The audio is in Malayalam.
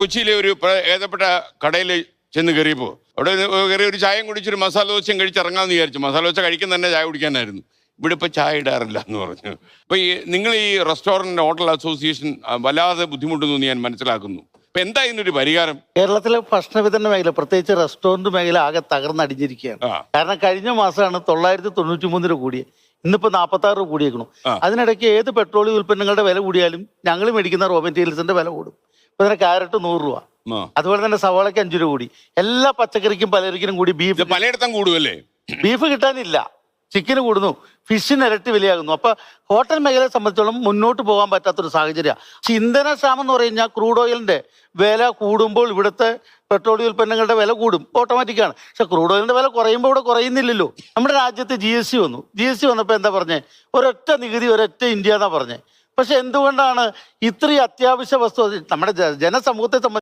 കൊച്ചിയിലെ ഒരു ഏതപ്പെട്ട കടയിൽ ചെന്ന് കയറിയപ്പോൾ അവിടെ കയറി ഒരു ചായയും കുടിച്ചൊരു മസാല ദോശയും കഴിച്ചിറങ്ങാമെന്ന് വിചാരിച്ചു. മസാല ദോശ കഴിക്കുന്ന തന്നെ ചായ കുടിക്കാനായിരുന്നു. ഇവിടെ ഇപ്പോൾ ചായ ഇടാറില്ല എന്ന് പറഞ്ഞു. അപ്പോൾ നിങ്ങൾ ഈ റെസ്റ്റോറൻറ്റ് ഹോട്ടൽ അസോസിയേഷൻ വല്ലാതെ ബുദ്ധിമുട്ടുന്നു ഞാൻ മനസ്സിലാക്കുന്നു. ഇപ്പം എന്താ ഇതിനൊരു പരിഹാരം? കേരളത്തിലെ ഭക്ഷണ വിതരണ മേഖല, പ്രത്യേകിച്ച് റെസ്റ്റോറന്റ് മേഖല ആകെ തകർന്നടിഞ്ഞിരിക്കുകയാണ്. കാരണം കഴിഞ്ഞ മാസമാണ് 993 രൂപ കൂടിയത്. ഇന്നിപ്പോ 46 രൂപ കൂടിയേക്കണം. അതിനിടയ്ക്ക് ഏത് പെട്രോളിയം ഉൽപ്പന്നങ്ങളുടെ വില കൂടിയാലും ഞങ്ങൾ മേടിക്കുന്ന റോ മെറ്റീരിയൽസിന്റെ വില കൂടും. ഇപ്പൊ തന്നെ ക്യാരറ്റ് 100 രൂപ, അതുപോലെ തന്നെ സവാളയ്ക്ക് 5 രൂപ കൂടി. എല്ലാ പച്ചക്കറിക്കും പലചരക്കിനും കൂടി ബീഫ് പലയിടത്തും കൂടുമല്ലേ? ബീഫ് കിട്ടാനില്ല, ചിക്കന് കൂടുന്നു, ഫിഷിന് ഇരട്ടി വിലയാകുന്നു. അപ്പൊ ഹോട്ടൽ മേഖലയെ സംബന്ധിച്ചോളം മുന്നോട്ട് പോകാൻ പറ്റാത്തൊരു സാഹചര്യമാണ്. പക്ഷെ ഇന്ധനക്ഷാമം എന്ന് പറഞ്ഞു കഴിഞ്ഞാൽ ക്രൂഡ് ഓയിലിന്റെ വില കൂടുമ്പോൾ ഇവിടുത്തെ പെട്രോളിയം ഉൽപ്പന്നങ്ങളുടെ വില കൂടും, ഓട്ടോമാറ്റിക്കാണ്. പക്ഷെ ക്രൂഡ് ഓയിലിന്റെ വില കുറയുമ്പോൾ ഇവിടെ കുറയുന്നില്ലല്ലോ. നമ്മുടെ രാജ്യത്ത് GST വന്നു. GST വന്നപ്പോൾ എന്താ പറഞ്ഞേ? ഒരൊറ്റ നികുതി, ഒരൊറ്റ ഇന്ത്യ എന്നാ പറഞ്ഞേ. പക്ഷെ എന്തുകൊണ്ടാണ് ഇത്രയും അത്യാവശ്യ വസ്തു നമ്മുടെ ജനസമൂഹത്തെ സംബന്ധിച്ച്